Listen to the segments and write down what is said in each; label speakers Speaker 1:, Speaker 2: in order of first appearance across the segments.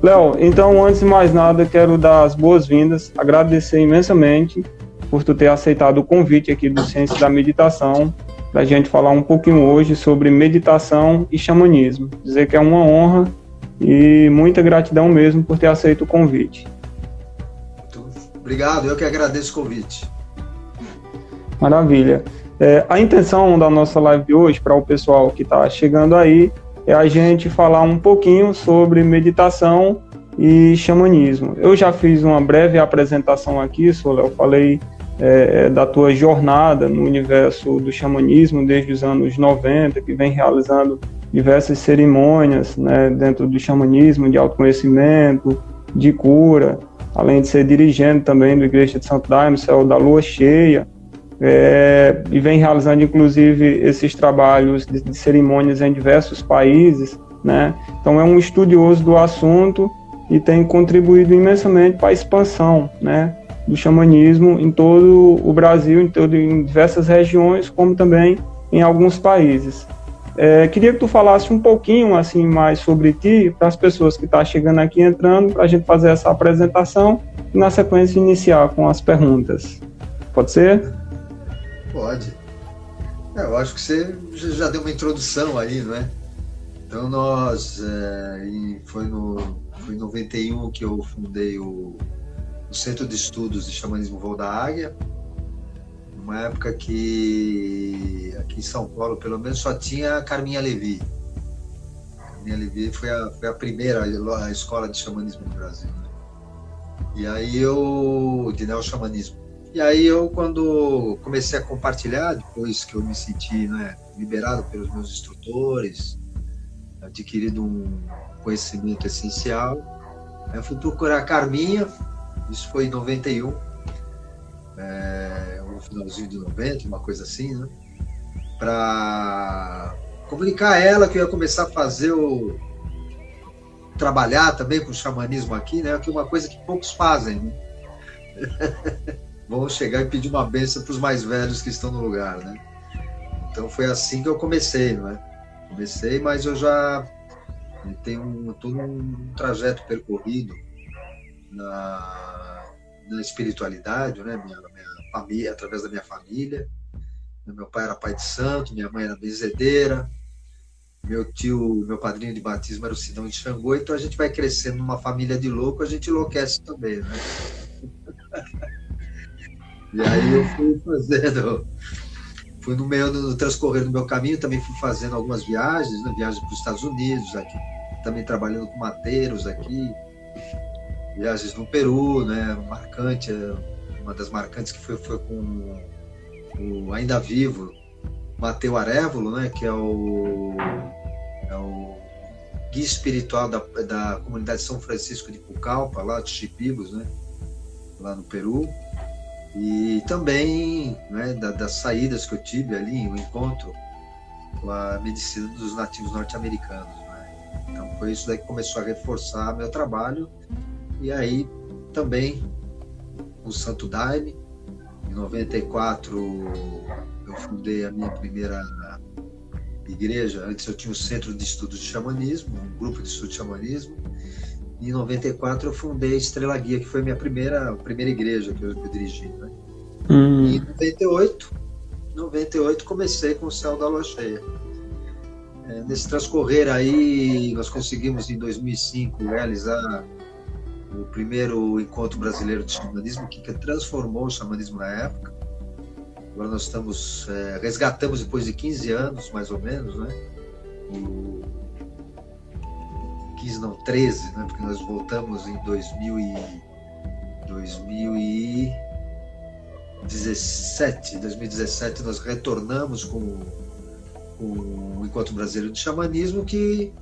Speaker 1: Léo, então, antes de mais nada, quero dar as boas-vindas, agradecer imensamente por tu ter aceitado o convite aqui do Ciência da Meditação, para a gente falar um pouquinho hoje sobre meditação e xamanismo. Dizer que é uma honra e muita gratidão mesmo por ter aceito o convite.
Speaker 2: Obrigado, eu que agradeço o convite.
Speaker 1: Maravilha. A intenção da nossa live de hoje, para o pessoal que está chegando aí, é a gente falar um pouquinho sobre meditação e xamanismo. Eu já fiz uma breve apresentação aqui, Léo, falei da tua jornada no universo do xamanismo desde os anos 90, que vem realizando diversas cerimônias, né, dentro do xamanismo, de autoconhecimento, de cura, além de ser dirigente também da Igreja de Santo Daime, Céu da Lua Cheia, e vem realizando inclusive esses trabalhos de cerimônias em diversos países, né? Então é um estudioso do assunto e tem contribuído imensamente para a expansão, né, do xamanismo em todo o Brasil, em diversas regiões, como também em alguns países. Queria que tu falasse um pouquinho assim mais sobre ti, para as pessoas que estão chegando aqui entrando, para a gente fazer essa apresentação e na sequência iniciar com as perguntas. Pode ser?
Speaker 2: Pode. Eu acho que você já deu uma introdução aí, não é? Então foi em 91 que eu fundei o Centro de Estudos de Xamanismo Voo da Águia, numa época que aqui em São Paulo, pelo menos, só tinha a Carminha Levi. Carminha Levi foi a primeira escola de xamanismo no Brasil, né? E aí de neo-xamanismo. E aí quando comecei a compartilhar, depois que eu me senti, né, liberado pelos meus instrutores, adquirido um conhecimento essencial, eu fui procurar a Carminha, isso foi em 91, no finalzinho de 90, uma coisa assim, né, para comunicar a ela que eu ia começar a fazer trabalhar também com o xamanismo aqui, né, que é uma coisa que poucos fazem, né? Vão chegar e pedir uma bênção para os mais velhos que estão no lugar, né? Então foi assim que eu comecei, não é? Comecei, mas eu já tenho todo um trajeto percorrido na espiritualidade, né? Minha família, através da minha família. Meu pai era pai de santo, minha mãe era benzedeira, meu padrinho de batismo era o Sidão de Xangô, então a gente vai crescendo numa família de louco, a gente enlouquece também, né? E aí eu fui no meio do transcorrer do meu caminho, também fui fazendo algumas viagens, né? Viagens para os Estados Unidos, aqui, também trabalhando com mateiros aqui, viagens no Peru, né? Marcante, uma das marcantes que foi com o ainda vivo Mateu Arévolo, né? Que é o guia espiritual da comunidade São Francisco de Pucallpa, lá de Chipibos, né? Lá no Peru. E também, né, das saídas que eu tive ali, o encontro com a medicina dos nativos norte-americanos, né? Então foi isso daí que começou a reforçar meu trabalho. E aí também o Santo Daime, em 94 eu fundei a minha primeira igreja. Antes eu tinha o Centro de Estudos de Xamanismo, um grupo de estudo de xamanismo. E em 94 eu fundei a Estrela Guia, que foi a minha primeira igreja que eu dirigi, né? E em 98 comecei com o Céu da Lua Cheia. Nesse transcorrer aí, nós conseguimos em 2005 realizar o primeiro encontro brasileiro de xamanismo, que transformou o xamanismo na época. Agora nós resgatamos depois de 15 anos, mais ou menos, né? 15 não, 13, né? Porque nós voltamos em 2017 nós retornamos com o Encontro Brasileiro de Xamanismo, que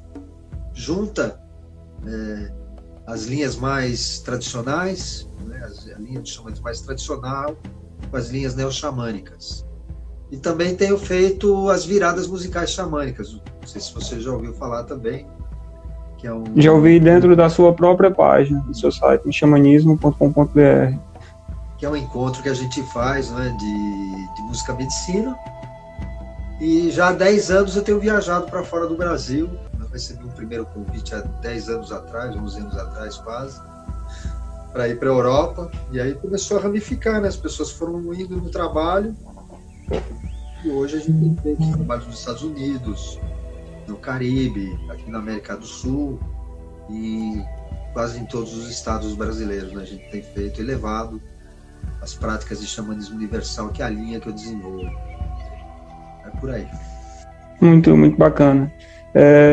Speaker 2: junta as linhas mais tradicionais, né? A linha de xamanismo mais tradicional com as linhas neo-xamânicas. E também tenho feito as viradas musicais xamânicas, não sei se você já ouviu falar também.
Speaker 1: Já ouvi dentro da sua própria página, do seu site, xamanismo.com.br.
Speaker 2: Que é um encontro que a gente faz, né, de música medicina. E já há 10 anos eu tenho viajado para fora do Brasil, né, recebi um primeiro convite há 10 anos atrás, 11 anos atrás quase, para ir para a Europa, e aí começou a ramificar, né? As pessoas foram indo no trabalho, e hoje a gente tem feito trabalhos nos Estados Unidos, no Caribe, aqui na América do Sul, e quase em todos os estados brasileiros, né? A gente tem feito e levado as práticas de xamanismo universal, que é a linha que eu desenvolvo. É por aí.
Speaker 1: Muito, muito bacana.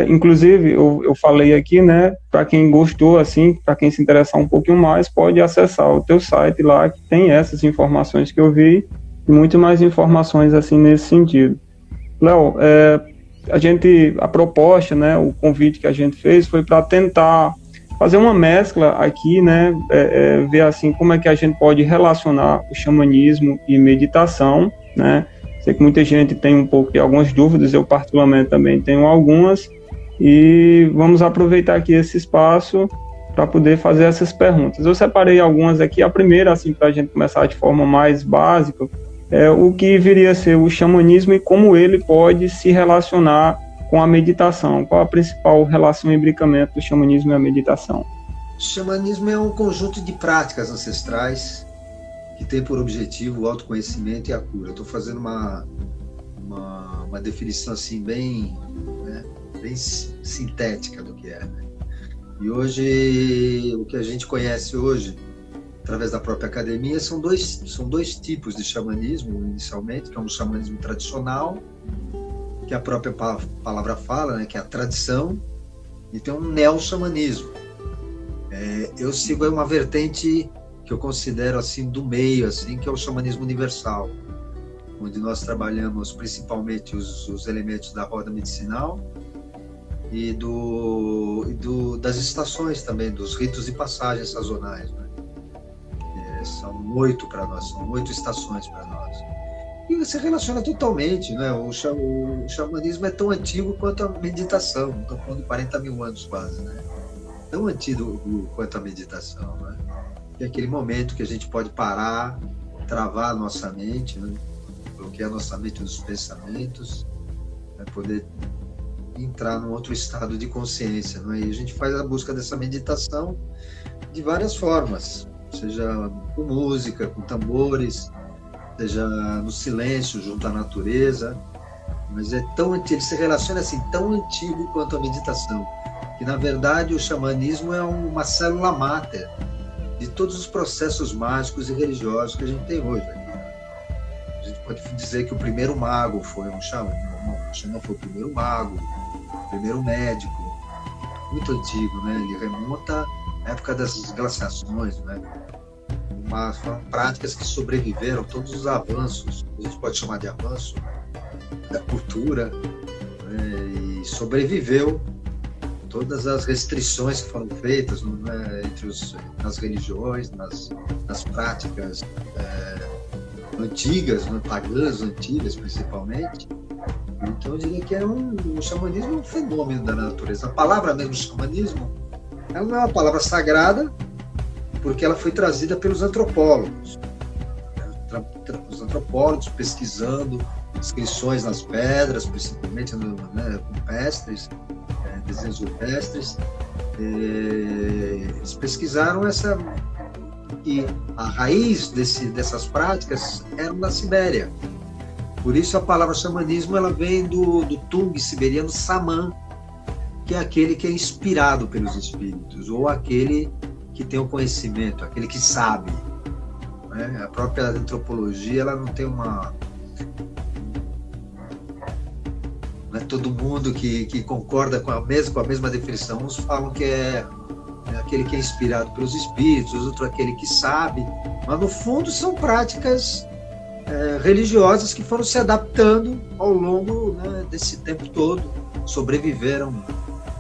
Speaker 1: Inclusive, eu falei aqui, né, para quem gostou, assim, para quem se interessar um pouquinho mais, pode acessar o teu site lá, que tem essas informações que eu vi, e muito mais informações, assim, nesse sentido. Léo, a proposta, né, o convite que a gente fez foi para tentar fazer uma mescla aqui, né, ver, assim, como é que a gente pode relacionar o xamanismo e meditação, né. Sei que muita gente tem um pouco de algumas dúvidas, eu particularmente também tenho algumas, e vamos aproveitar aqui esse espaço para poder fazer essas perguntas. Eu separei algumas aqui, a primeira, assim, para a gente começar de forma mais básica, é o que viria a ser o xamanismo e como ele pode se relacionar com a meditação. Qual a principal relação e imbricamento do xamanismo e a meditação?
Speaker 2: O xamanismo é um conjunto de práticas ancestrais que tem por objetivo o autoconhecimento e a cura. Eu estou fazendo uma definição assim bem sintética do que é. Né? E hoje, o que a gente conhece hoje, através da própria academia, são dois tipos de xamanismo, inicialmente, que é um xamanismo tradicional, que a própria palavra fala, né, que é a tradição, e tem um neo-xamanismo. Eu sigo aí uma vertente que eu considero assim do meio, assim, que é o xamanismo universal, onde nós trabalhamos principalmente os elementos da roda medicinal e das estações também, dos ritos de passagem sazonais, né? São 8 para nós, são 8 estações para nós. E se relaciona totalmente, né? O xamanismo é tão antigo quanto a meditação, estou falando de 40 mil anos quase, né? Tão antigo quanto a meditação, né? É aquele momento que a gente pode parar, travar a nossa mente, né? Bloquear a nossa mente dos pensamentos, né? Poder entrar num outro estado de consciência, né? E a gente faz a busca dessa meditação de várias formas, seja com música, com tambores, seja no silêncio, junto à natureza, mas ele se relaciona assim, tão antigo quanto a meditação, que na verdade o xamanismo é uma célula máter de todos os processos mágicos e religiosos que a gente tem hoje. A gente pode dizer que o primeiro mago foi um xamã. O xamã foi o primeiro mago, o primeiro médico, muito antigo, né? Ele remonta à época das glaciações, né? Foram práticas que sobreviveram todos os avanços, a gente pode chamar de avanço, da cultura, né? E sobreviveu todas as restrições que foram feitas, né, nas religiões, nas práticas antigas, né, pagãs antigas principalmente. Então eu diria que o xamanismo é um fenômeno da natureza. A palavra mesmo xamanismo, ela não é uma palavra sagrada, porque ela foi trazida pelos antropólogos. Os antropólogos pesquisando inscrições nas pedras, principalmente rupestres, desenhos rupestres, eles pesquisaram que a raiz dessas práticas era na Sibéria. Por isso a palavra xamanismo ela vem do Tung siberiano Saman, que é aquele que é inspirado pelos espíritos, ou aquele que tem o conhecimento, aquele que sabe, né? A própria antropologia ela não tem não é todo mundo que concorda com a mesma definição. Uns falam que é aquele que é inspirado pelos espíritos, outros aquele que sabe, mas no fundo são práticas religiosas que foram se adaptando ao longo, né, desse tempo todo, sobreviveram,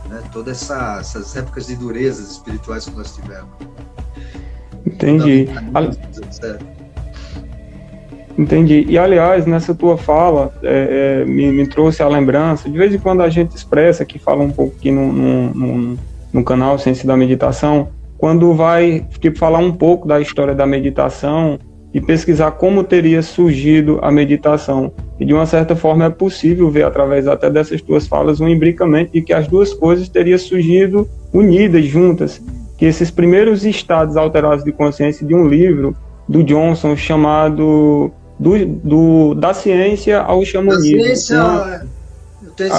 Speaker 2: né, todas essas épocas de durezas espirituais que nós tivemos.
Speaker 1: Entendi. Entendi. E, aliás, nessa tua fala, me trouxe a lembrança, de vez em quando a gente expressa, que fala um pouco aqui no canal Ciência da Meditação, quando vai falar um pouco da história da meditação, e pesquisar como teria surgido a meditação. E de uma certa forma é possível ver, através até dessas duas falas, um imbricamento de que as duas coisas teriam surgido unidas, juntas, que esses primeiros estados alterados de consciência de um livro do Johnson chamado da ciência ao xamanismo.
Speaker 2: Da ciência,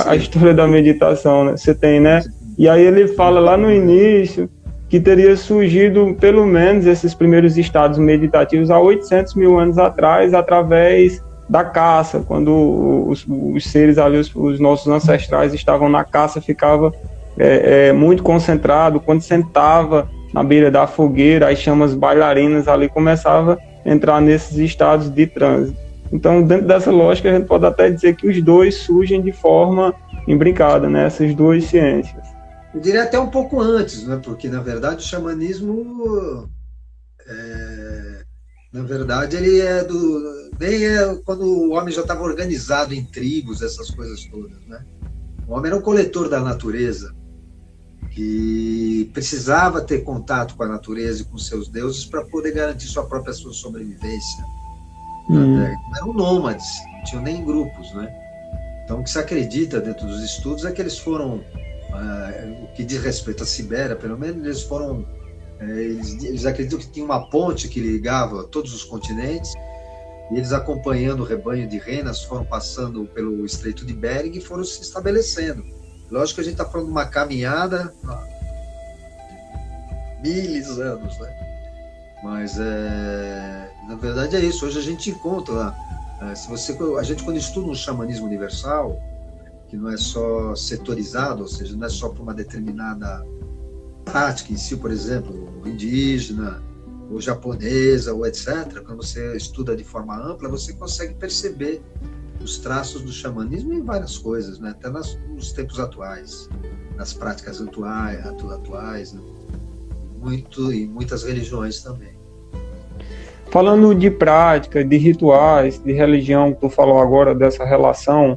Speaker 1: a história da meditação, né? Você tem, né? E aí ele fala lá no início que teria surgido, pelo menos, esses primeiros estados meditativos há 800 mil anos atrás, através da caça, quando os seres ali, os nossos ancestrais estavam na caça, ficava muito concentrado. Quando sentava na beira da fogueira, as chamas bailarinas ali começavam a entrar nesses estados de transe. Então, dentro dessa lógica, a gente pode até dizer que os dois surgem de forma imbricada, né? Essas duas ciências.
Speaker 2: Eu diria até um pouco antes, né? Porque, na verdade, o xamanismo, na verdade, ele nem é quando o homem já estava organizado em tribos, essas coisas todas, né? O homem era um coletor da natureza, que precisava ter contato com a natureza e com seus deuses para poder garantir sua própria sobrevivência. Eram nômades, não tinham nem grupos, né? Então, o que se acredita dentro dos estudos é que eles foram, o que diz respeito à Sibéria, pelo menos, eles foram, eles acreditam que tinha uma ponte que ligava todos os continentes, e eles, acompanhando o rebanho de renas, foram passando pelo Estreito de Bering e foram se estabelecendo. Lógico que a gente está falando de uma caminhada de milhares de anos, né? Mas, na verdade, é isso. Hoje a gente encontra, a gente, quando estuda um xamanismo universal, que não é só setorizado, ou seja, não é só para uma determinada prática em si, por exemplo, indígena, ou japonesa, ou etc., quando você estuda de forma ampla, você consegue perceber os traços do xamanismo em várias coisas, né? Até nos tempos atuais, nas práticas atuais, né? Em muitas religiões também.
Speaker 1: Falando de prática, de rituais, de religião, tu falou agora dessa relação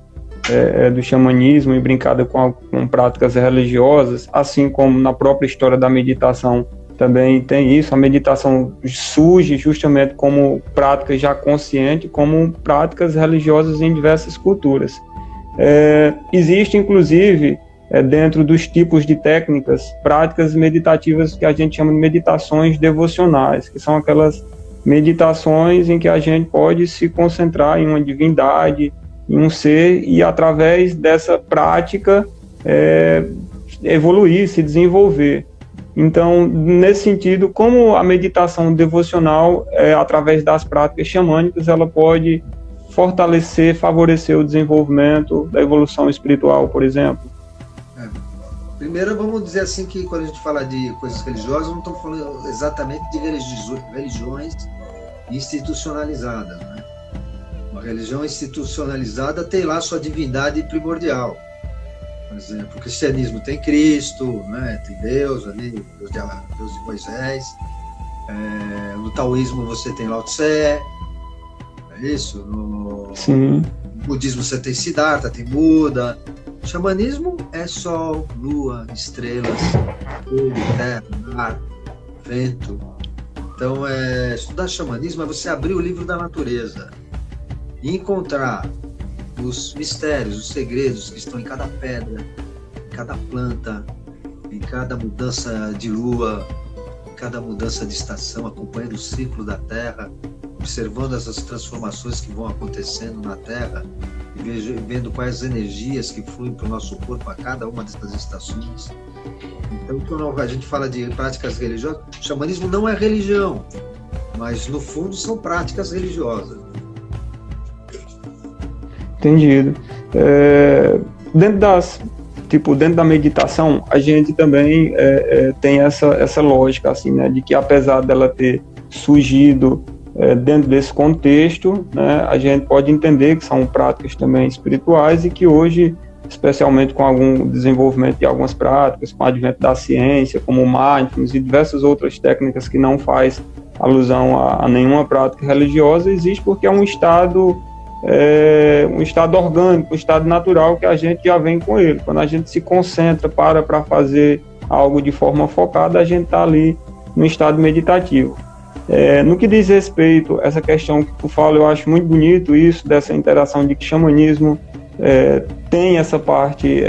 Speaker 1: do xamanismo e brincada com práticas religiosas, assim como na própria história da meditação também tem isso. A meditação surge justamente como prática já consciente, como práticas religiosas em diversas culturas. Existe, inclusive, dentro dos tipos de técnicas, práticas meditativas que a gente chama de meditações devocionais, que são aquelas meditações em que a gente pode se concentrar em uma divindade, em um ser, e através dessa prática evoluir, se desenvolver. Então, nesse sentido, como a meditação devocional, através das práticas xamânicas, ela pode fortalecer, favorecer o desenvolvimento da evolução espiritual, por exemplo?
Speaker 2: Primeiro, vamos dizer assim que quando a gente fala de coisas religiosas, não estamos falando exatamente de religiões institucionalizadas, né? Uma religião institucionalizada tem lá sua divindade primordial. Por exemplo, o cristianismo tem Cristo, né? Tem Deus ali, Deus de Moisés. No taoísmo você tem Lao Tse, é isso?
Speaker 1: Sim.
Speaker 2: No budismo você tem Siddhartha, tem Buda. O xamanismo é sol, lua, estrelas, fogo, terra, mar, vento. Então, estudar xamanismo é você abrir o livro da natureza e encontrar os mistérios, os segredos que estão em cada pedra, em cada planta, em cada mudança de lua, em cada mudança de estação, acompanhando o ciclo da Terra, observando essas transformações que vão acontecendo na Terra, e vendo quais energias que fluem para o nosso corpo a cada uma dessas estações. Então, quando a gente fala de práticas religiosas, o xamanismo não é religião, mas no fundo são práticas religiosas.
Speaker 1: Entendido. Dentro da meditação, a gente também tem essa lógica, assim, né, de que apesar dela ter surgido dentro desse contexto, né, a gente pode entender que são práticas também espirituais e que hoje, especialmente com algum desenvolvimento de algumas práticas, com o advento da ciência, como o mindfulness e diversas outras técnicas que não faz alusão a nenhuma prática religiosa, existe porque é um estado orgânico, um estado natural que a gente já vem com ele. Quando a gente se concentra para fazer algo de forma focada, a gente está ali no estado meditativo. No que diz respeito a essa questão que tu fala, eu acho muito bonito isso, dessa interação de que xamanismo tem essa parte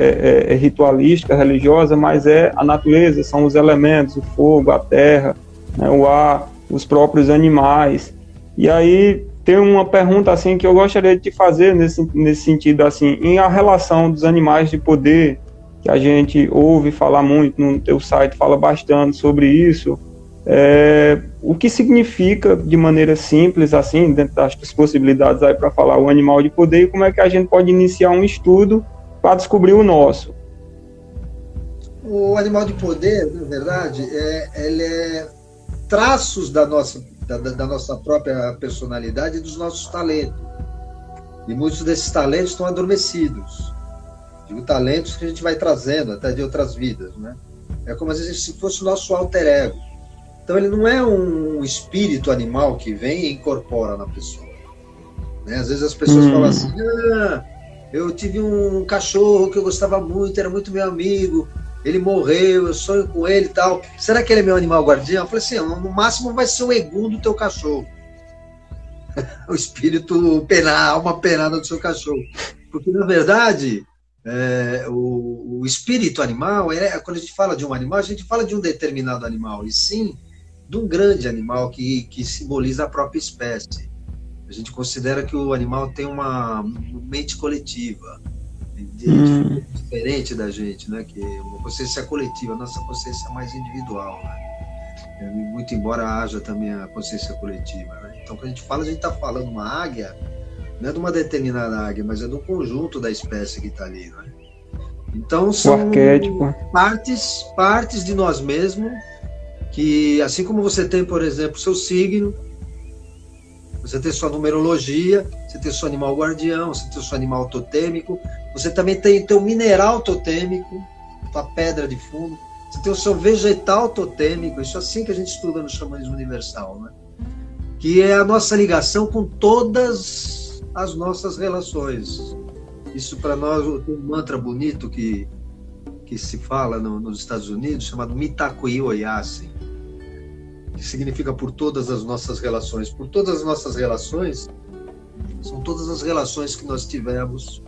Speaker 1: ritualística, religiosa, mas a natureza, são os elementos, o fogo, a terra, né, o ar, os próprios animais. E aí tem uma pergunta assim que eu gostaria de te fazer nesse sentido, assim, em a relação dos animais de poder, que a gente ouve falar muito, no teu site fala bastante sobre isso. O que significa, de maneira simples, assim, dentro das possibilidades aí para falar o animal de poder, e como é que a gente pode iniciar um estudo para descobrir o nosso?
Speaker 2: O animal de poder, na verdade, ele é traços da nossa própria personalidade e dos nossos talentos. E muitos desses talentos estão adormecidos. Digo, talentos que a gente vai trazendo até de outras vidas, né? É como se fosse o nosso alter ego. Então, ele não é um espírito animal que vem e incorpora na pessoa. Né? Às vezes as pessoas falam assim, eu tive um cachorro que eu gostava muito, era muito meu amigo, ele morreu, eu sonho com ele e tal. Será que ele é meu animal guardião? Eu falei assim, no máximo vai ser o egum do teu cachorro. O espírito penal, a alma penada do seu cachorro. Porque, na verdade, o espírito animal, quando a gente fala de um animal, a gente fala de um determinado animal, e sim de um grande animal que simboliza a própria espécie. A gente considera que o animal tem uma mente coletiva, diferente da gente, né? Que é uma consciência coletiva, a nossa consciência é mais individual, né? Muito embora haja também a consciência coletiva, né? Então, quando a gente está falando uma águia, não é de uma determinada águia, mas é do conjunto da espécie que está ali, né? Então, são partes de nós mesmos que, assim como você tem, por exemplo, seu signo, você tem sua numerologia, você tem seu animal guardião, você tem seu animal totêmico, você também tem teu mineral totêmico, tua pedra de fundo, você tem o seu vegetal totêmico, isso é assim que a gente estuda no xamanismo universal, né? Que é a nossa ligação com todas as nossas relações. Isso para nós tem um mantra bonito que se fala nos Estados Unidos, chamado Mitakuye Oyasin, que significa por todas as nossas relações. Por todas as nossas relações, são todas as relações que nós tivemos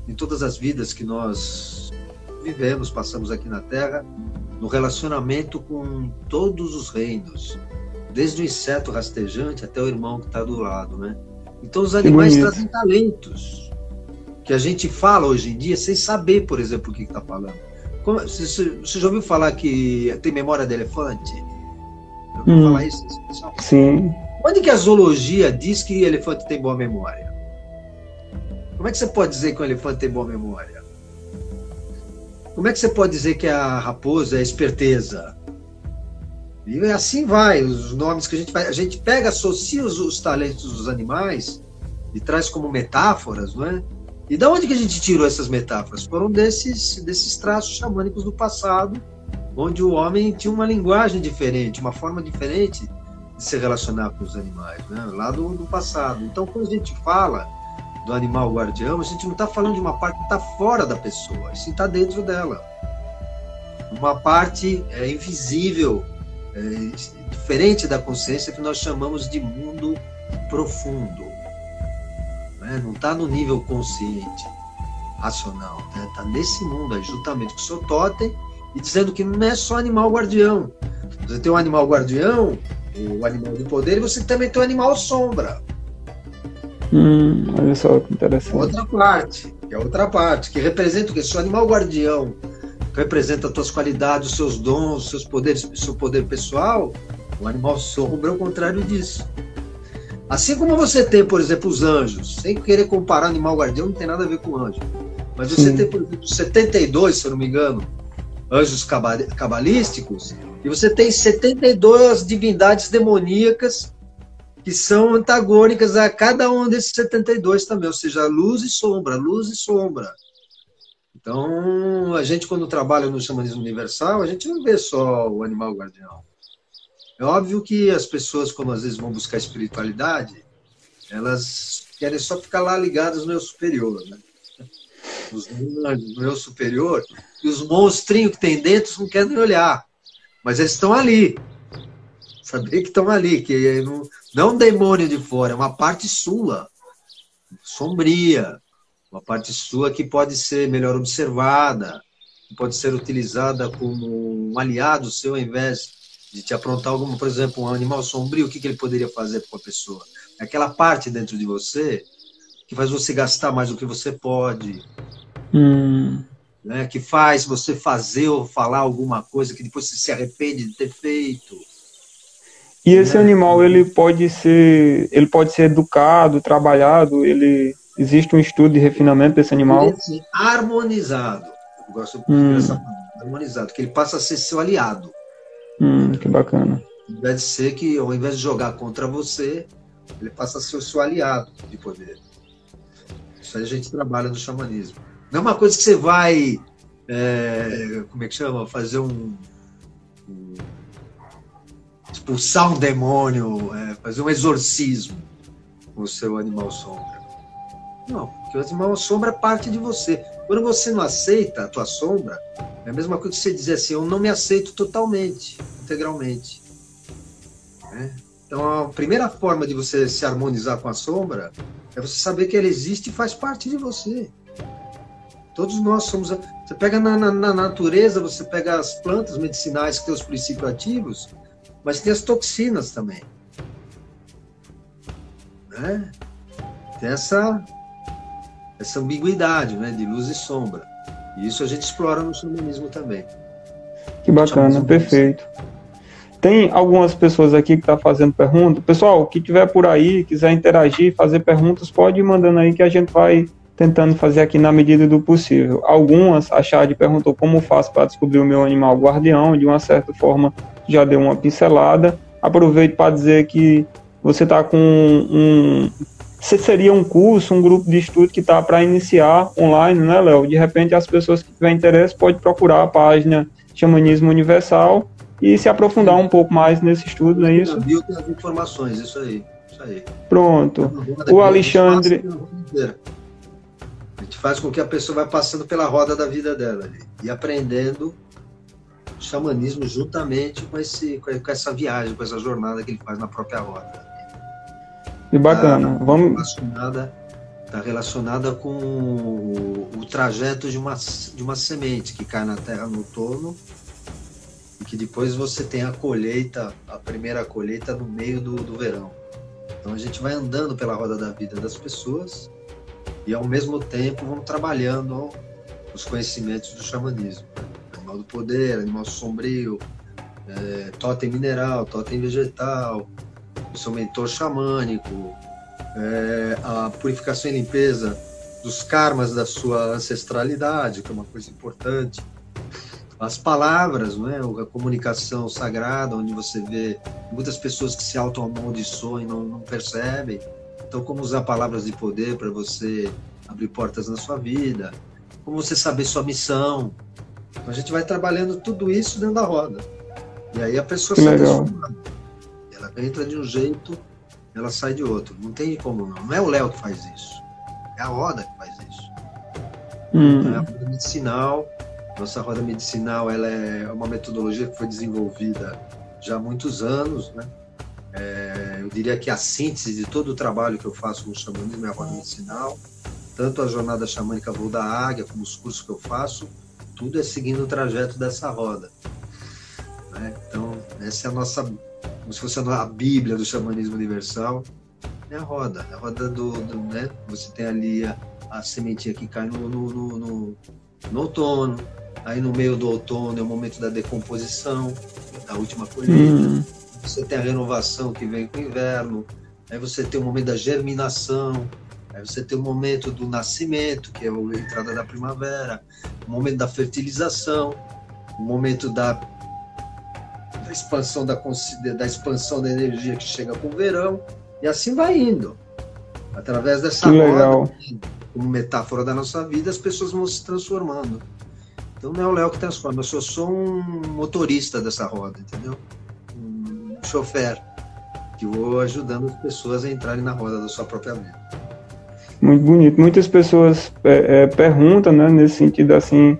Speaker 2: em todas as vidas que nós vivemos, passamos aqui na Terra, no relacionamento com todos os reinos, desde o inseto rastejante até o irmão que está do lado, né? Então os animais trazem talentos que a gente fala hoje em dia sem saber, por exemplo, o que está falando. Você já ouviu falar que tem memória de elefante? Já ouviu falar isso?
Speaker 1: Sim.
Speaker 2: Onde que a zoologia diz que elefante tem boa memória? Como é que você pode dizer que o elefante tem boa memória? Como é que você pode dizer que a raposa é esperteza? E assim vai, os nomes que a gente pega, associa os talentos dos animais e traz como metáforas, não é? E da onde que a gente tirou essas metáforas? Foram desses traços xamânicos do passado, onde o homem tinha uma linguagem diferente, uma forma diferente de se relacionar com os animais, né? Lá do passado. Então, quando a gente fala do animal guardião, a gente não está falando de uma parte que está fora da pessoa, isso está dentro dela. Uma parte invisível, diferente da consciência, que nós chamamos de mundo profundo. Não está no nível consciente, racional, né? Está nesse mundo aí, juntamente com o seu totem, e dizendo que não é só animal guardião. Você tem um animal guardião, o animal de poder, e você também tem um animal sombra.
Speaker 1: Olha só que interessante.
Speaker 2: Outra parte, que representa o quê? Seu animal guardião, que representa as suas qualidades, os seus dons, os seus poderes, o seu poder pessoal, o animal sombra é o contrário disso. Assim como você tem, por exemplo, os anjos, sem querer comparar animal guardião, não tem nada a ver com anjo. Mas você tem, por exemplo, 72, se eu não me engano, anjos cabalísticos, e você tem 72 divindades demoníacas que são antagônicas a cada um desses 72 também, ou seja, luz e sombra, luz e sombra. Então, a gente, quando trabalha no xamanismo universal, a gente não vê só o animal guardião. É óbvio que as pessoas, quando às vezes vão buscar espiritualidade, elas querem só ficar lá ligadas no eu superior, né? Os anjos no eu superior, e os monstrinhos que tem dentro não querem olhar, mas eles estão ali. Saber que estão ali, que não é um demônio de fora, é uma parte sua, sombria, uma parte sua que pode ser melhor observada, que pode ser utilizada como um aliado seu, ao invés de te aprontar alguma, por exemplo, um animal sombrio, o que ele poderia fazer com a pessoa? É aquela parte dentro de você que faz você gastar mais do que você pode, né? Que faz você fazer ou falar alguma coisa que depois você se arrepende de ter feito.
Speaker 1: E esse animal, ele pode ser educado, trabalhado, existe um estudo de refinamento desse animal?
Speaker 2: Ele, assim, harmonizado. Eu gosto dessa palavra, harmonizado, que ele passa a ser seu aliado.
Speaker 1: Que bacana.
Speaker 2: Ao invés de ser que, ao invés de jogar contra você, ele passa a ser o seu aliado de poder. Isso aí a gente trabalha no xamanismo. Não é uma coisa que você vai, como é que chama? Fazer expulsar um demônio, fazer um exorcismo com o seu animal sombra. Não, porque o animal sombra é parte de você. Quando você não aceita a tua sombra, é a mesma coisa que você dizer assim, eu não me aceito totalmente, integralmente. Então, a primeira forma de você se harmonizar com a sombra é você saber que ela existe e faz parte de você. Todos nós somos... Você pega na natureza, você pega as plantas medicinais que têm os princípios ativos, mas tem as toxinas também. Né? Tem essa ambiguidade, né, de luz e sombra. E isso a gente explora no xamanismo também.
Speaker 1: Que bacana, perfeito. Tem algumas pessoas aqui que estão fazendo pergunta. Pessoal, que tiver por aí, quiser interagir, fazer perguntas, pode ir mandando aí que a gente vai tentando fazer aqui na medida do possível. Algumas, a Chade perguntou como faço para descobrir o meu animal guardião, de uma certa forma já deu uma pincelada. Aproveito para dizer que você está com seria um curso, um grupo de estudo que está para iniciar online, né, Léo? De repente, as pessoas que tiverem interesse podem procurar a página Xamanismo Universal e se aprofundar um pouco mais nesse estudo, não é isso?
Speaker 2: Eu tenho as informações, isso aí.
Speaker 1: Pronto. O Alexandre...
Speaker 2: A gente faz com que a pessoa vá passando pela roda da vida dela ali, e aprendendo o xamanismo juntamente com essa viagem, com essa jornada que ele faz na própria roda.
Speaker 1: Que bacana.
Speaker 2: Está relacionada com o trajeto de uma semente que cai na terra no outono e que depois você tem a primeira colheita no meio do verão. Então a gente vai andando pela roda da vida das pessoas e ao mesmo tempo vamos trabalhando os conhecimentos do xamanismo. Animal do poder, animal sombrio, totem mineral, totem vegetal, o seu mentor xamânico, a purificação e limpeza dos karmas da sua ancestralidade, que é uma coisa importante. As palavras, não é? A comunicação sagrada, onde você vê muitas pessoas que se auto-amaldiçoam e não percebem. Então, como usar palavras de poder para você abrir portas na sua vida, como você saber sua missão. Então, a gente vai trabalhando tudo isso dentro da roda. E aí a pessoa sai transformada. Ela entra de um jeito, ela sai de outro. Não tem como não. Não é o Léo que faz isso. É a roda que faz isso. Então, é a roda medicinal. Nossa roda medicinal, ela é uma metodologia que foi desenvolvida já há muitos anos, né? Eu diria que a síntese de todo o trabalho que eu faço no xamanismo é a roda medicinal. Tanto a jornada xamânica Voo da Águia, como os cursos que eu faço, tudo é seguindo o trajeto dessa roda. Né? Então, essa é a nossa, como se fosse a Bíblia do xamanismo universal, é a roda né? Você tem ali a sementinha que cai no outono, aí no meio do outono é o momento da decomposição, da última colheita, você tem a renovação que vem com o inverno, aí você tem o momento da germinação, aí você tem o momento do nascimento, que é a entrada da primavera, o momento da fertilização, o momento da expansão da expansão da energia que chega com o verão, e assim vai indo. Através dessa roda, como metáfora da nossa vida, as pessoas vão se transformando. Então não é o Léo que transforma, eu sou só um motorista dessa roda, entendeu? Um chofer, que vou ajudando as pessoas a entrarem na roda da sua própria vida.
Speaker 1: Muito bonito. Muitas pessoas perguntam, né, nesse sentido assim,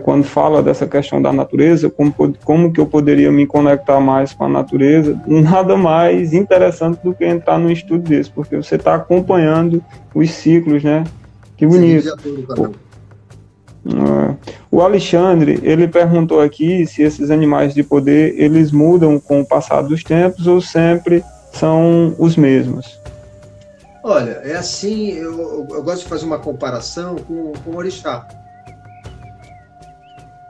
Speaker 1: quando fala dessa questão da natureza, como que eu poderia me conectar mais com a natureza, nada mais interessante do que entrar num estudo desse, porque você está acompanhando os ciclos, né? Que bonito. O Alexandre, ele perguntou aqui se esses animais de poder, eles mudam com o passar dos tempos ou sempre são os mesmos?
Speaker 2: Olha, é assim, eu gosto de fazer uma comparação com o orixá.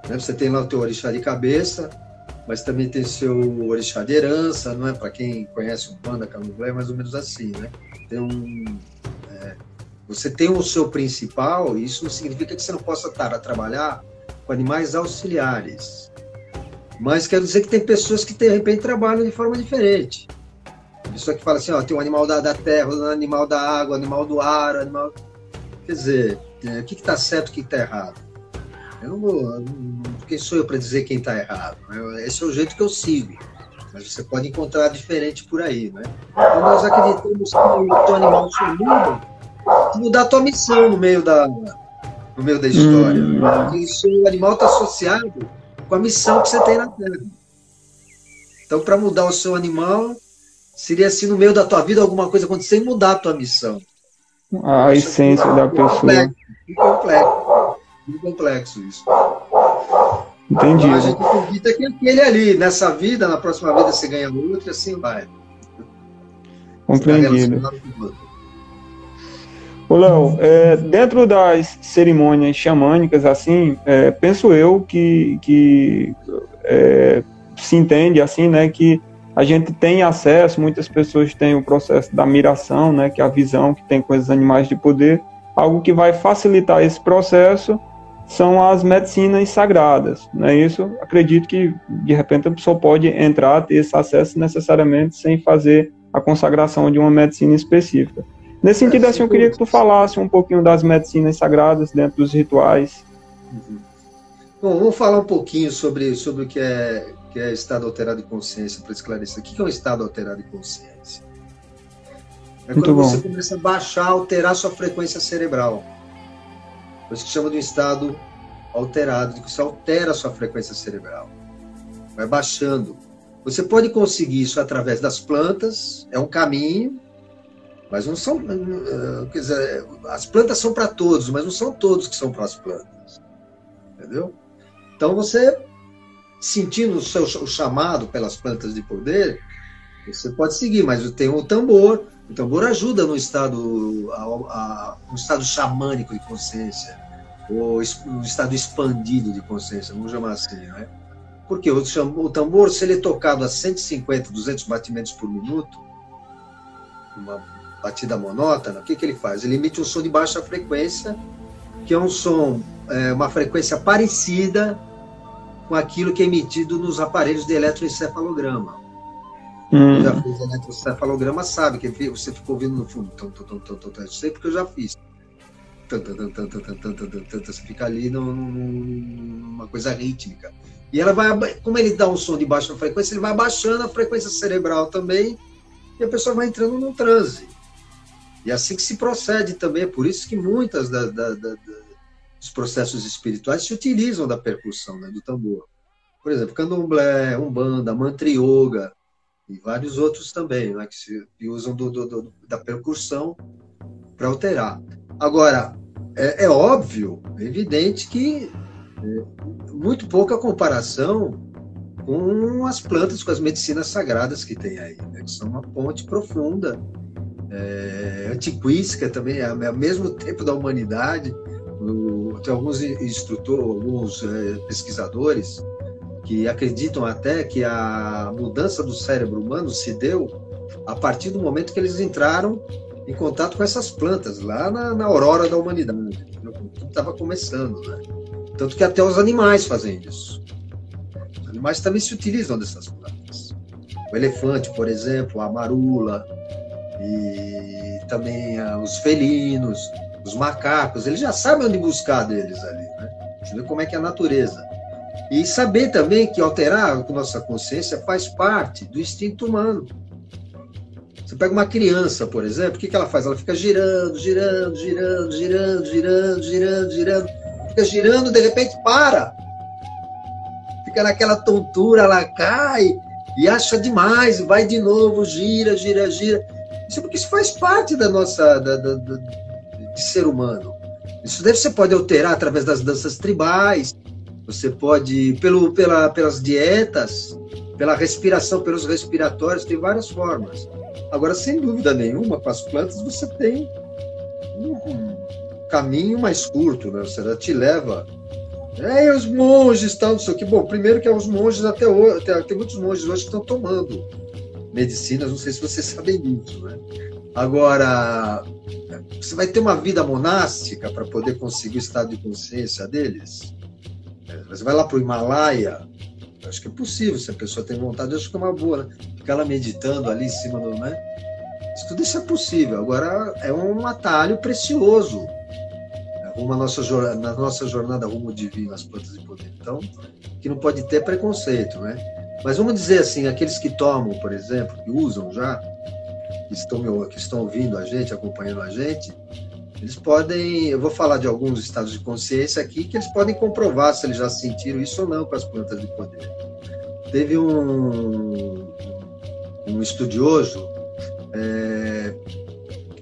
Speaker 2: Você tem lá o teu orixá de cabeça, mas também tem seu orixá de herança, não é? Para quem conhece o Banda Candomblé, é mais ou menos assim, né? Você tem o seu principal, e isso não significa que você não possa estar a trabalhar com animais auxiliares. Mas quero dizer que tem pessoas que, de repente, trabalham de forma diferente. A pessoa que fala assim, ó, tem um animal da terra, um animal da água, um animal do ar, animal... Quer dizer, o que está certo e o que está errado? Eu não vou... Quem sou eu para dizer quem está errado? Esse é o jeito que eu sigo. Mas você pode encontrar diferente por aí, né? Então, nós acreditamos que o teu animal se muda, mudar a tua missão no meio da história. Porque o seu animal está associado com a missão que você tem na Terra. Então, para mudar o seu animal, seria assim, no meio da tua vida, alguma coisa acontecer e mudar a tua missão.
Speaker 1: A essência da pessoa.
Speaker 2: Muito complexo isso.
Speaker 1: Entendi.
Speaker 2: Então, a gente acredita que aquele ali, nessa vida, na próxima vida você ganha outra e assim vai.
Speaker 1: Compreendido. Ô, Léo, dentro das cerimônias xamânicas, assim, penso eu que se entende assim, né, que a gente tem acesso, muitas pessoas têm o processo da miração, né, que é a visão que tem com esses animais de poder. Algo que vai facilitar esse processo são as medicinas sagradas, não é isso? Acredito que, de repente, a pessoa pode entrar, ter esse acesso necessariamente sem fazer a consagração de uma medicina específica. Nesse sentido, assim, eu queria que tu falasse um pouquinho das medicinas sagradas dentro dos rituais.
Speaker 2: Bom, vamos falar um pouquinho sobre o que é estado alterado de consciência, para esclarecer. O que é um estado alterado de consciência? É quando você começa a baixar, alterar sua frequência cerebral. Por isso que chama de um estado alterado, de que você altera a sua frequência cerebral. Vai baixando. Você pode conseguir isso através das plantas, é um caminho, mas não são... Quer dizer, as plantas são para todos, mas não são todos que são para as plantas. Entendeu? Então você, sentindo o chamado pelas plantas de poder, você pode seguir, mas tem o tambor ajuda no estado xamânico de consciência, ou no estado expandido de consciência, vamos chamar assim, né? Porque o tambor, se ele é tocado a 150, 200 batimentos por minuto, uma batida monótona, o que ele faz? Ele emite um som de baixa frequência, que é um som, uma frequência parecida com aquilo que é emitido nos aparelhos de eletroencefalograma. Quem já fez eletroencefalograma sabe que você ficou ouvindo no fundo. Eu sei porque eu já fiz. Você fica ali numa coisa rítmica. E ela vai, como ele dá um som de baixa frequência, ele vai baixando a frequência cerebral também, e a pessoa vai entrando num transe. E assim que se procede também. É por isso que muitas dos processos espirituais se utilizam da percussão, né, do tambor. Por exemplo, candomblé, umbanda, mantra yoga, e vários outros também, né, que usam da percussão para alterar. Agora, é óbvio, é evidente que muito pouca comparação com as plantas, com as medicinas sagradas que tem aí, né, que são uma ponte profunda, antiquística também, ao mesmo tempo da humanidade. Tem alguns instrutores, alguns pesquisadores que acreditam até que a mudança do cérebro humano se deu a partir do momento que eles entraram em contato com essas plantas, lá na aurora da humanidade. Tudo estava começando, né? Tanto que até os animais fazem isso. Os animais também se utilizam dessas plantas. O elefante, por exemplo, a marula, e também os felinos, os macacos, eles já sabem onde buscar deles ali, né? Você vê como é que é a natureza. E saber também que alterar a nossa consciência faz parte do instinto humano. Você pega uma criança, por exemplo, o que ela faz? Ela fica girando, fica girando, de repente para. Fica naquela tontura, ela cai e acha demais, vai de novo, gira, gira, gira. Isso porque isso faz parte da nossa de ser humano. Isso você pode alterar através das danças tribais, você pode, pelas dietas, pela respiração, pelos respiratórios, tem várias formas. Agora, sem dúvida nenhuma, com as plantas você tem um caminho mais curto, né? Você te leva. E os monges tal, não sei o que. Bom, primeiro que os monges até hoje, tem muitos monges hoje que estão tomando medicinas, não sei se vocês sabem disso, né? Agora, você vai ter uma vida monástica para poder conseguir o estado de consciência deles? Você vai lá para o Himalaia, acho que é possível, se a pessoa tem vontade, acho que é uma boa, né? Ficar lá meditando ali em cima do, né? Tudo isso é possível. Agora, é um atalho precioso na nossa jornada rumo ao divino, as plantas de poder. Então, que não pode ter preconceito, né? Mas vamos dizer assim, aqueles que tomam, por exemplo, que usam já, que estão ouvindo a gente, acompanhando a gente, eles podem, eu vou falar de alguns estados de consciência aqui, que eles podem comprovar se eles já sentiram isso ou não com as plantas de poder. Teve um estudioso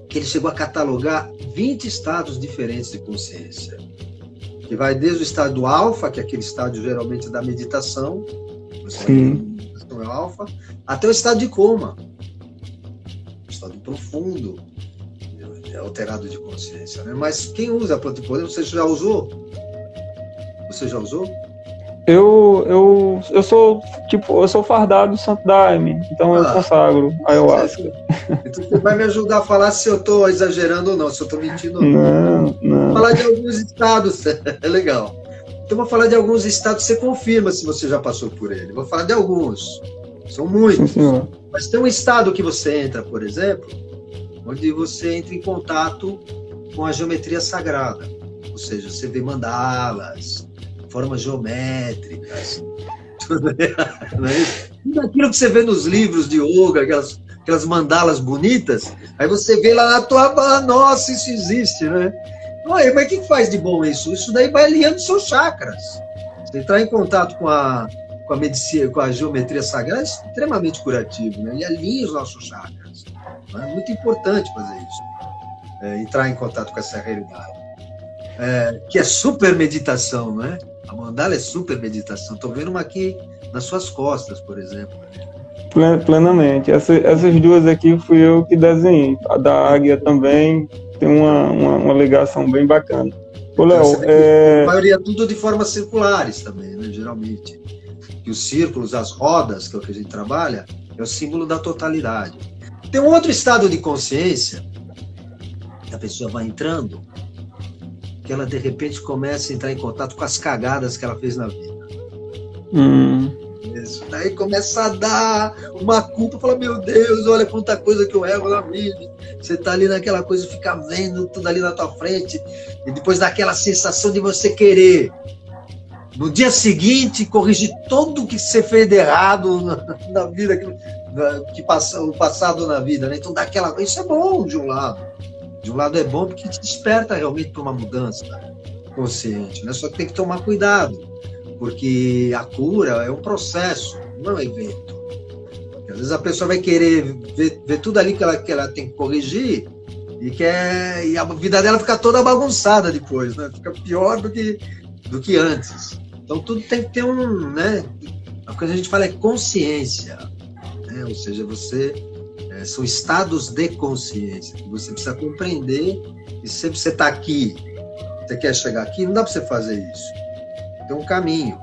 Speaker 2: que ele chegou a catalogar 20 estados diferentes de consciência, que vai desde o estado do alfa, que é aquele estádio geralmente da meditação, é o alfa, até o estado de coma, o estado profundo, alterado de consciência, né? Mas quem usa a planta de poder, você já usou? Você já usou?
Speaker 1: Eu sou fardado do Santo Daime, então eu consagro a ayahuasca.
Speaker 2: Então você vai me ajudar a falar se eu estou exagerando ou não, se eu estou mentindo ou não.
Speaker 1: Não.
Speaker 2: Vou falar de alguns estados, é legal. Então vou falar de alguns estados, você confirma se você já passou por ele. Vou falar de alguns, são muitos.
Speaker 1: Sim,
Speaker 2: mas tem um estado que você entra, por exemplo, onde você entra em contato com a geometria sagrada. Ou seja, você vê mandalas, formas geométricas, tudo aquilo que você vê nos livros de yoga, aquelas mandalas bonitas, aí você vê lá na tua... Nossa, isso existe, né? Mas o que faz de bom isso? Isso daí vai alinhando seus chakras. Você entrar em contato com a medicina, com a geometria sagrada, é extremamente curativo, né? E alinha os nossos chakras. É muito importante fazer isso. Entrar em contato com essa realidade. Que é super meditação, né? A mandala é super meditação. Estou vendo uma aqui nas suas costas, por exemplo.
Speaker 1: Plenamente. Essas duas aqui fui eu que desenhei. A da águia também tem uma ligação bem bacana. Ô, Léo,
Speaker 2: a maioria tudo de formas circulares também, né? Geralmente. E os círculos, as rodas, que é o que a gente trabalha, é o símbolo da totalidade. Tem um outro estado de consciência que a pessoa vai entrando, que ela de repente começa a entrar em contato com as cagadas que ela fez na vida. Isso. Daí começa a dar uma culpa, fala, meu Deus, olha quanta coisa que eu erro na vida. Você tá ali naquela coisa, fica vendo tudo ali na tua frente, e depois dá aquela sensação de você querer, no dia seguinte, corrigir tudo o que você fez de errado na vida, o passado na vida, né? Então dá aquela... Isso é bom de um lado. De um lado é bom porque te desperta realmente para uma mudança consciente, né? Só que tem que tomar cuidado, porque a cura é um processo, não é um evento. Porque às vezes a pessoa vai querer ver tudo ali que ela tem que corrigir e a vida dela fica toda bagunçada depois, né? Fica pior do que antes. Então tudo tem que ter né? A coisa que a gente fala é consciência, né? Ou seja, são estados de consciência que você precisa compreender. E se você está aqui, você quer chegar aqui, não dá para você fazer isso. Tem um caminho.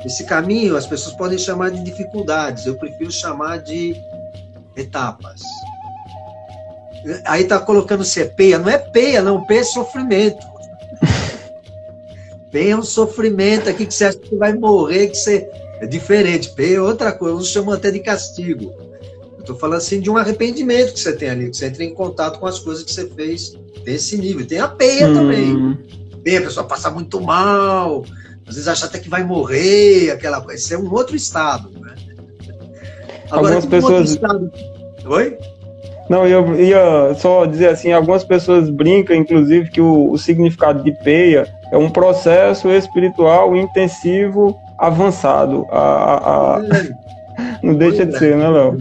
Speaker 2: Esse caminho as pessoas podem chamar de dificuldades, eu prefiro chamar de etapas. Aí está colocando se é peia, não é peia, não, peia é sofrimento. Peia é um sofrimento aqui que você acha que vai morrer, que você... É diferente, peia é outra coisa, uns chamam até de castigo. Eu estou falando assim de um arrependimento que você tem ali, que você entra em contato com as coisas que você fez, tem esse nível. Tem a peia também. Peia, a pessoa passa muito mal, às vezes acha até que vai morrer, aquela coisa. Isso é um outro estado, né? Agora,
Speaker 1: algumas pessoas...
Speaker 2: Oi?
Speaker 1: Não, eu ia só dizer assim, algumas pessoas brincam, inclusive, que o significado de peia é um processo espiritual intensivo, avançado. Não deixa de ser, né, Léo?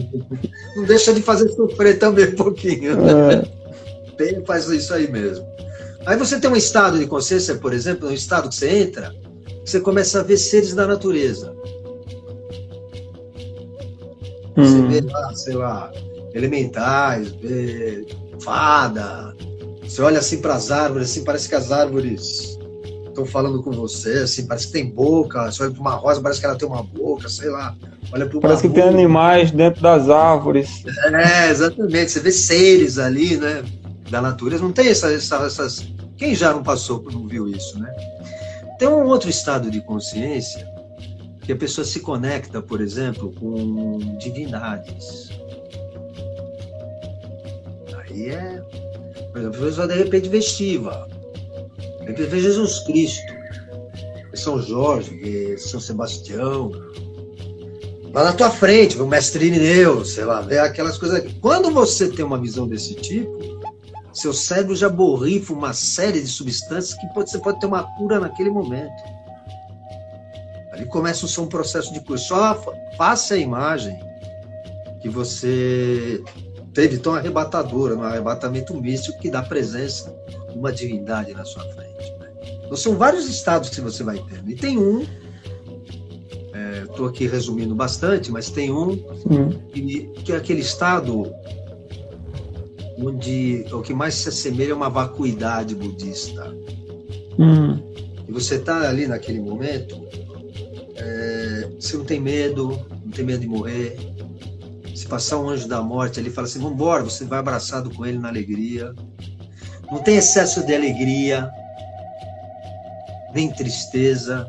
Speaker 2: Não deixa de fazer sofrer também um pouquinho. Faz isso aí mesmo. Aí você tem um estado de consciência, por exemplo, um estado que você entra, você começa a ver seres da natureza. Você vê lá, sei lá, elementais, vê fada. Você olha assim para as árvores, assim, parece que as árvores estão falando com você, assim, parece que tem boca. Você olha para uma rosa, parece que ela tem uma boca, sei lá. Olha para
Speaker 1: parece que tem animais dentro das árvores.
Speaker 2: Exatamente. Você vê seres ali, né, da natureza. Não tem essas... Quem já não passou, não viu isso, né? Tem um outro estado de consciência que a pessoa se conecta, por exemplo, com divindades. Aí por exemplo, a pessoa de repente vê Shiva, de repente vê Jesus Cristo, vê São Jorge, vê São Sebastião, lá na tua frente, vê o Mestre Irineu, sei lá, vê aquelas coisas. Quando você tem uma visão desse tipo, seu cérebro já borrifa uma série de substâncias que você pode ter uma cura naquele momento. Ali começa a ser um processo de cura. Só faça a imagem que você teve tão arrebatadora, no arrebatamento místico que dá presença de uma divindade na sua frente. Né? Então são vários estados que você vai tendo. E tem um, estou aqui resumindo bastante, mas tem um que é aquele estado onde o que mais se assemelha a uma vacuidade budista. E você está ali naquele momento, você não tem medo de morrer. Se passar um anjo da morte, ele fala assim, vamos embora, você vai abraçado com ele na alegria. Não tem excesso de alegria, nem tristeza.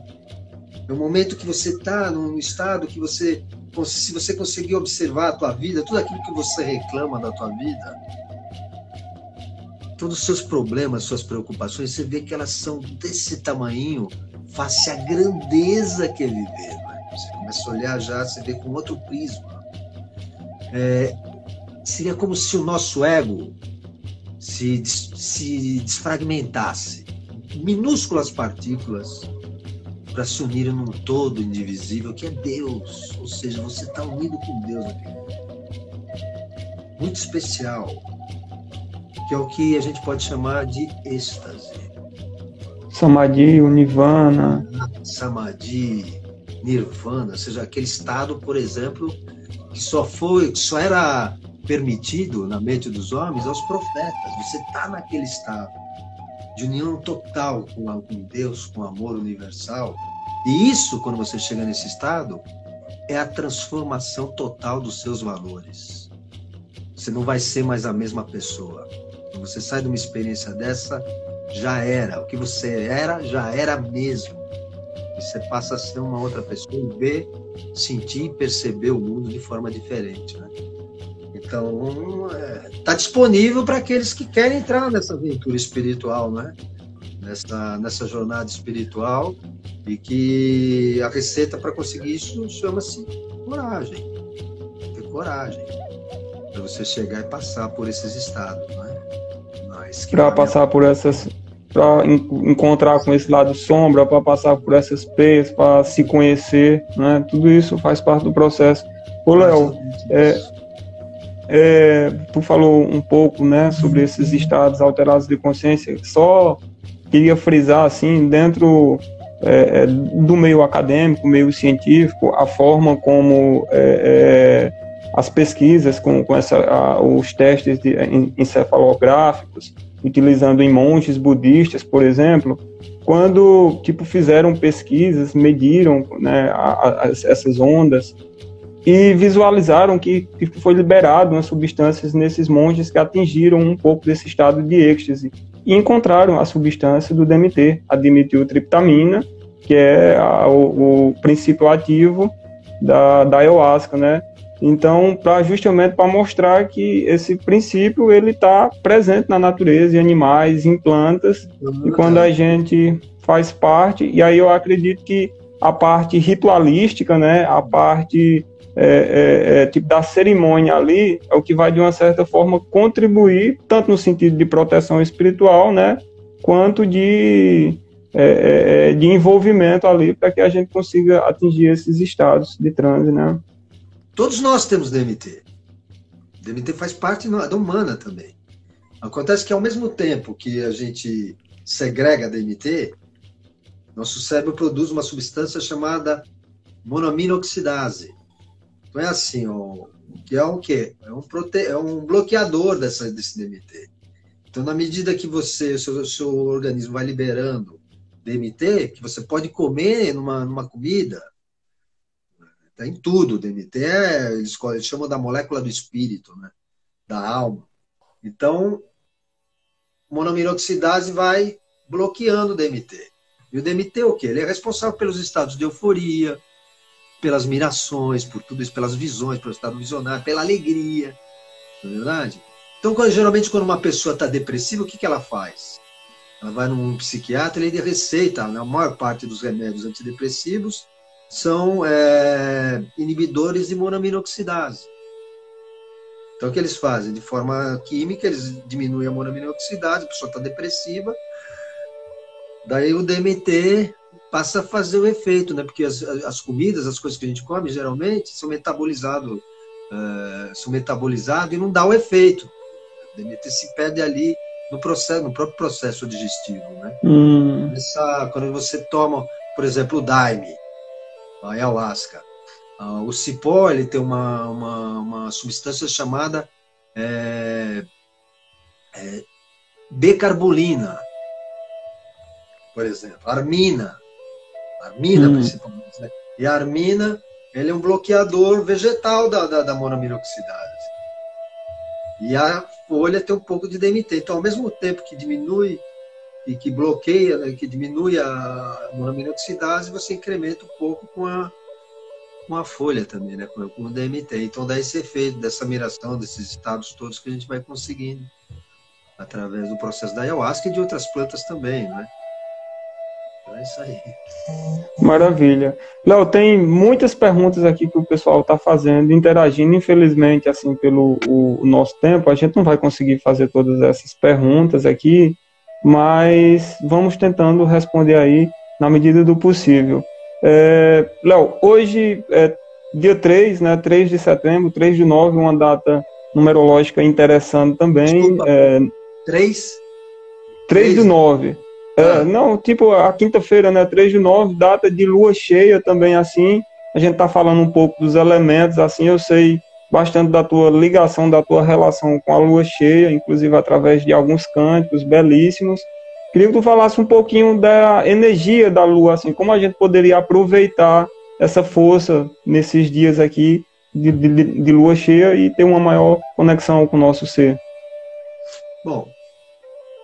Speaker 2: É um momento que você está num estado que você, se você conseguir observar a tua vida, tudo aquilo que você reclama da tua vida, todos os seus problemas, suas preocupações, você vê que elas são desse tamanho face à grandeza que é viver. Né? Você começa a olhar já, você vê com outro prisma. Seria como se o nosso ego se desfragmentasse, minúsculas partículas, para se unirem num todo indivisível, que é Deus. Ou seja, você está unido com Deus naquele momento. Muito especial, que é o que a gente pode chamar de êxtase.
Speaker 1: Samadhi, o Nirvana.
Speaker 2: Samadhi, Nirvana, ou seja, aquele estado, por exemplo, que só era permitido na mente dos homens aos profetas. Você está naquele estado de união total com Deus, com o amor universal. E isso, quando você chega nesse estado, é a transformação total dos seus valores. Você não vai ser mais a mesma pessoa. Quando você sai de uma experiência dessa, já era. O que você era, já era mesmo. E você passa a ser uma outra pessoa e ver, sentir e perceber o mundo de forma diferente, né? Então, está disponível para aqueles que querem entrar nessa aventura espiritual, né? Nessa jornada espiritual, e que a receita para conseguir isso chama-se coragem. Ter coragem para você chegar e passar por esses estados, né?
Speaker 1: Para passar por essas, para encontrar com esse lado sombra, para passar por essas perdas, para se conhecer, né? Tudo isso faz parte do processo. Ô, Léo, tu falou um pouco, né, sobre esses estados alterados de consciência. Só queria frisar, assim, dentro do meio acadêmico, meio científico, a forma como as pesquisas com os testes encefalográficos, utilizando em monges budistas, por exemplo, quando fizeram pesquisas, mediram, né, essas ondas e visualizaram que foi liberado umas substâncias nesses monges que atingiram um pouco desse estado de êxtase e encontraram a substância do DMT, a dimetiltriptamina, que é o princípio ativo da ayahuasca, né? Então, justamente para mostrar que esse princípio ele está presente na natureza, em animais, em plantas, e quando a gente faz parte, e aí eu acredito que a parte ritualística, né, a parte da cerimônia ali, é o que vai de uma certa forma contribuir, tanto no sentido de proteção espiritual, né, quanto de de envolvimento ali para que a gente consiga atingir esses estados de transe, né?
Speaker 2: Todos nós temos DMT. DMT faz parte da humana também. Acontece que ao mesmo tempo que a gente segrega DMT, nosso cérebro produz uma substância chamada monoaminoxidase. Então é assim, que é o quê? É um bloqueador desse DMT. Então, na medida que o seu organismo vai liberando DMT, que você pode comer numa comida, tá em tudo. DMT eles chamam da molécula do espírito, né? Da alma. Então, monoaminoxidase vai bloqueando o DMT. E o DMT é o quê? Ele é responsável pelos estados de euforia, pelas mirações, por tudo isso, pelas visões, pelo estado visionário, pela alegria. Não é verdade? Então, geralmente, quando uma pessoa está depressiva, o que ela faz? Ela vai num psiquiatra, ele receita, né? A maior parte dos remédios antidepressivos são inibidores de monoaminoxidase. Então, o que eles fazem? De forma química, eles diminuem a monoaminoxidase, a pessoa está depressiva, daí o DMT passa a fazer o efeito, né? Porque as comidas, as coisas que a gente come, geralmente, são metabolizadas e não dá o efeito. O DMT se perde ali no próprio processo digestivo, né? Quando você toma, por exemplo, o daime, a ayahuasca, o cipó, ele tem uma substância chamada becarbulina, por exemplo, armina principalmente, né? E a armina, ele é um bloqueador vegetal da monoaminoxidase. E a folha tem um pouco de DMT. Então, ao mesmo tempo que diminui e que bloqueia, né, que diminui a monoaminoxidase, você incrementa um pouco com a folha também, né, com o DMT. Então, dá esse efeito dessa miração, desses estados todos que a gente vai conseguindo através do processo da ayahuasca e de outras plantas também, né? Então, é isso aí.
Speaker 1: Maravilha. Léo, tem muitas perguntas aqui que o pessoal está fazendo, interagindo. Infelizmente, assim, pelo o nosso tempo, a gente não vai conseguir fazer todas essas perguntas aqui, mas vamos tentando responder aí na medida do possível. Léo, hoje é dia 3, né? 3 de setembro, 3/9, uma data numerológica interessante também.
Speaker 2: Desculpa,
Speaker 1: 3/9. Não, tipo, a quinta-feira, né, 3/9, data de lua cheia também, assim, a gente tá falando um pouco dos elementos, assim, eu sei bastante da tua ligação, da tua relação com a lua cheia, inclusive através de alguns cânticos belíssimos. Queria que tu falasse um pouquinho da energia da lua, assim, como a gente poderia aproveitar essa força nesses dias aqui de lua cheia e ter uma maior conexão com o nosso ser.
Speaker 2: Bom,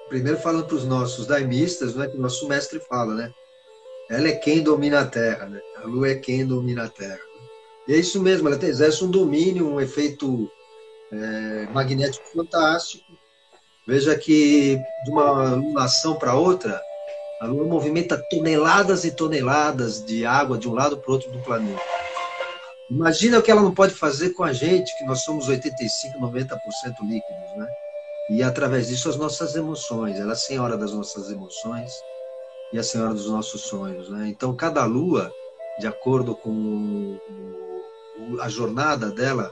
Speaker 2: primeiro falando para os nossos daimistas, né, que o nosso mestre fala, né? Ela é quem domina a Terra, né? A Lua é quem domina a Terra. E é isso mesmo, ela exerce um domínio, um efeito magnético fantástico. Veja que de uma lunação para outra, a Lua movimenta toneladas e toneladas de água de um lado para o outro do planeta. Imagina o que ela não pode fazer com a gente, que nós somos 85%, 90% líquidos, né? E através disso as nossas emoções, ela é a senhora das nossas emoções e a senhora dos nossos sonhos, né? Então cada lua, de acordo com a jornada dela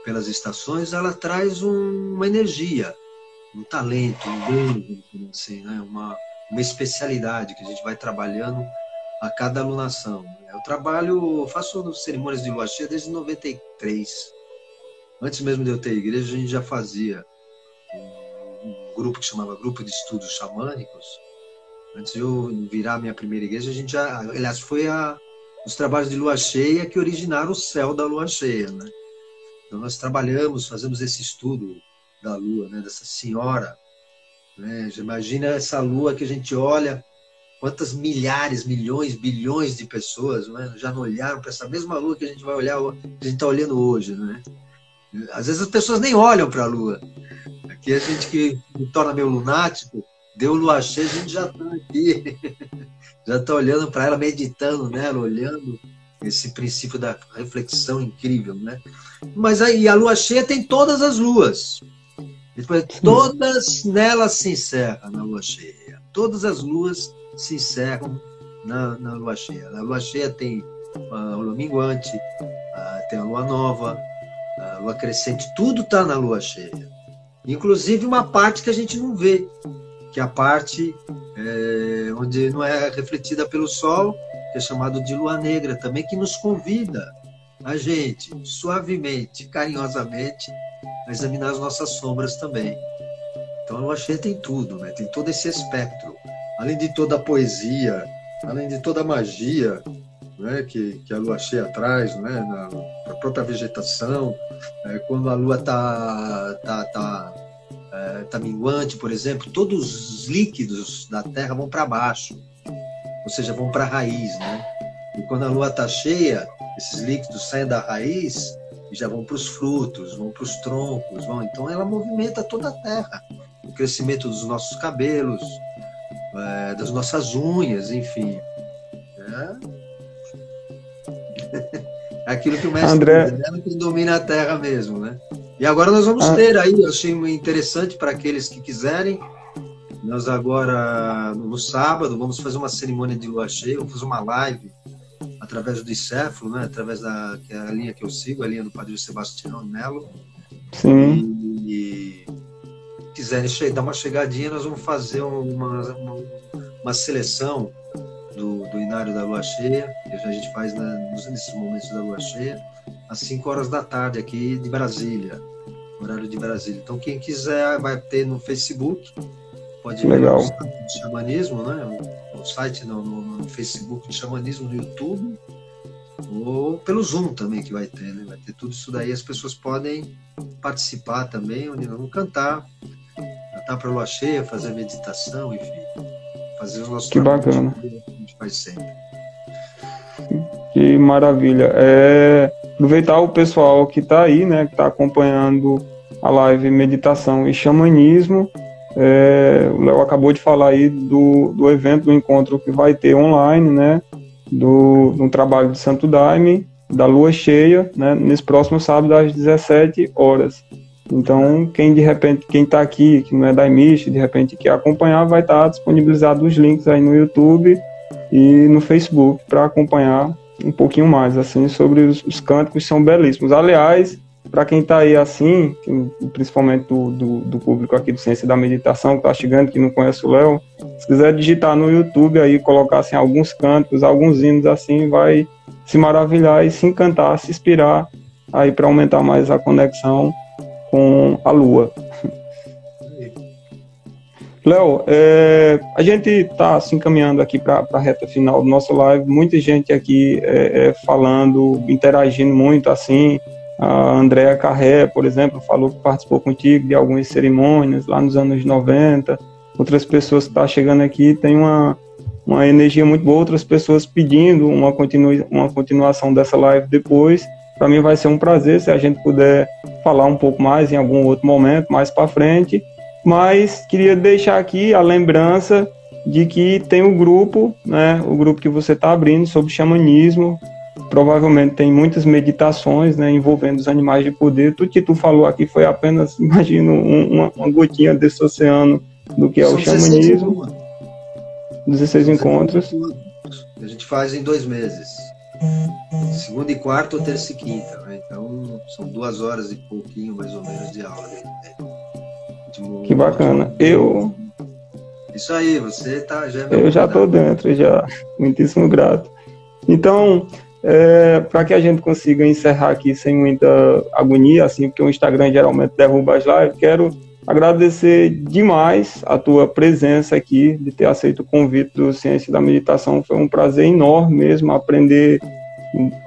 Speaker 2: pelas estações, ela traz uma energia, um talento, um dom, assim, né? Uma especialidade que a gente vai trabalhando a cada alunação. Eu faço cerimônias de lua cheia desde 93. Antes mesmo de eu ter igreja, a gente já fazia um grupo que chamava Grupo de Estudos Xamânicos. Antes de eu virar a minha primeira igreja, a gente já... Aliás, foi os trabalhos de lua cheia que originaram o céu da lua cheia, né? Então nós fazemos esse estudo da lua, né? Dessa senhora, né? Imagina essa lua que a gente olha, quantas milhares, milhões, bilhões de pessoas, né? Já não olharam para essa mesma lua que a gente vai olhar, que a gente está olhando hoje, né? Às vezes as pessoas nem olham para a lua. Aqui a gente que me torna meio lunático, deu lua cheia, a gente já está aqui, já está olhando para ela, meditando nela, olhando esse princípio da reflexão incrível, né? Mas aí a lua cheia tem todas as luas. Depois, todas nelas se encerram na lua cheia. todas as luas se encerram na lua cheia. Na lua cheia tem a lua minguante, tem a lua nova, a lua crescente, tudo está na lua cheia. Inclusive uma parte que a gente não vê, que é a parte onde não é refletida pelo sol, que é chamado de lua negra também, que nos convida a gente, suavemente, carinhosamente, a examinar as nossas sombras também. Então a lua cheia tem tudo, né? Tem todo esse espectro. Além de toda a poesia, além de toda a magia, né, que a lua cheia traz, né, na própria vegetação, quando a lua tá minguante, por exemplo, todos os líquidos da Terra vão para baixo, ou seja, vão para a raiz, né? E quando a lua está cheia, esses líquidos saem da raiz e já vão para os frutos, vão para os troncos, então ela movimenta toda a Terra, o crescimento dos nossos cabelos, das nossas unhas, enfim. Aquilo que o mestre
Speaker 1: André,
Speaker 2: diz, ela que domina a Terra mesmo, né? E agora nós vamos ter aí, eu achei interessante para aqueles que quiserem, nós agora, no sábado, vamos fazer uma cerimônia de lua cheia, vamos fazer uma live através do Dicéfalo, né? Através que é a linha que eu sigo, a linha do Padre Sebastião Melo.
Speaker 1: Sim.
Speaker 2: E quiserem dar uma chegadinha, nós vamos fazer uma seleção do Inário da Lua Cheia, que a gente faz nesses momentos da Lua Cheia, às 5 horas da tarde aqui de Brasília, horário de Brasília. Então quem quiser vai ter no Facebook, pode ver no site do Xamanismo, né? No site, no Facebook do Xamanismo, no YouTube, ou pelo Zoom também que vai ter, né? Vai ter tudo isso daí, as pessoas podem participar também, onde nós vamos cantar para a Lua Cheia, fazer meditação, enfim, fazer os nossos
Speaker 1: trabalhos. Que bacana.
Speaker 2: Que a gente faz sempre.
Speaker 1: Que maravilha. Aproveitar o pessoal que está aí, né, que está acompanhando a live Meditação e Xamanismo. O Léo acabou de falar aí do evento, do encontro que vai ter online, né, do trabalho de Santo Daime, da Lua Cheia, né, nesse próximo sábado às 17 horas. Então, quem está aqui, que não é daimista, de repente quer acompanhar, vai estar disponibilizado os links aí no YouTube e no Facebook para acompanhar um pouquinho mais, assim, sobre os cânticos, são belíssimos. Aliás, para quem está aí assim, principalmente do público aqui do Ciência da Meditação, que está chegando, que não conhece o Léo, se quiser digitar no YouTube aí, colocar assim, alguns cânticos, alguns hinos assim, vai se maravilhar e se encantar, se inspirar aí para aumentar mais a conexão com a Lua. Léo, a gente está se encaminhando aqui para a reta final do nosso live, muita gente aqui falando, interagindo muito, assim, a Andréa Carré, por exemplo, falou que participou contigo de algumas cerimônias lá nos anos 90, outras pessoas que estão chegando aqui têm uma energia muito boa, outras pessoas pedindo uma continuação dessa live depois. Para mim vai ser um prazer se a gente puder falar um pouco mais em algum outro momento, mais para frente. Mas queria deixar aqui a lembrança de que tem o grupo, né, o grupo que você está abrindo sobre xamanismo. Provavelmente tem muitas meditações, né, envolvendo os animais de poder. Tudo que tu falou aqui foi apenas, imagino, uma gotinha desse oceano do que é o xamanismo. 16 encontros.
Speaker 2: A gente faz em 2 meses. Segunda e quarta ou terça e quinta, né? Então são 2 horas e pouquinho mais ou menos de aula.
Speaker 1: Que bacana.
Speaker 2: Isso aí, você tá já.
Speaker 1: Eu já estou dentro, já. Muitíssimo grato. Então, para que a gente consiga encerrar aqui sem muita agonia, assim, porque o Instagram geralmente derruba as lives, quero agradecer demais a tua presença aqui, de ter aceito o convite do Ciência da Meditação. Foi um prazer enorme mesmo aprender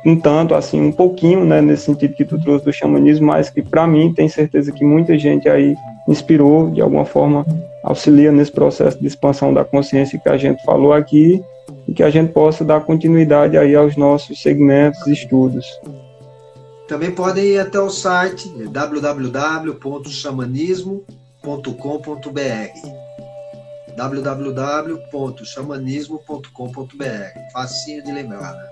Speaker 1: um tanto, assim, um pouquinho, né, nesse sentido que tu trouxe do xamanismo, mas que para mim, tenho certeza que muita gente aí inspirou, de alguma forma auxilia nesse processo de expansão da consciência que a gente falou aqui, e que a gente possa dar continuidade aí aos nossos segmentos e estudos.
Speaker 2: Também podem ir até o site www.xamanismo.com.br www.xamanismo.com.br. Facinho de lembrar, né?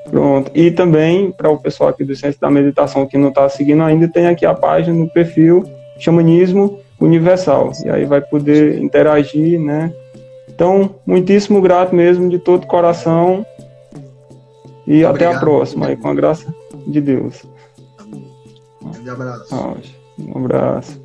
Speaker 1: Pronto. E também, para o pessoal aqui do Ciência da Meditação que não está seguindo ainda, tem aqui a página no perfil Xamanismo Universal. E aí vai poder interagir, né, Então, muitíssimo grato mesmo, de todo coração. E
Speaker 2: Obrigado.
Speaker 1: até a próxima, aí, com a graça de Deus.
Speaker 2: Tá bom. Um grande abraço.
Speaker 1: Um abraço.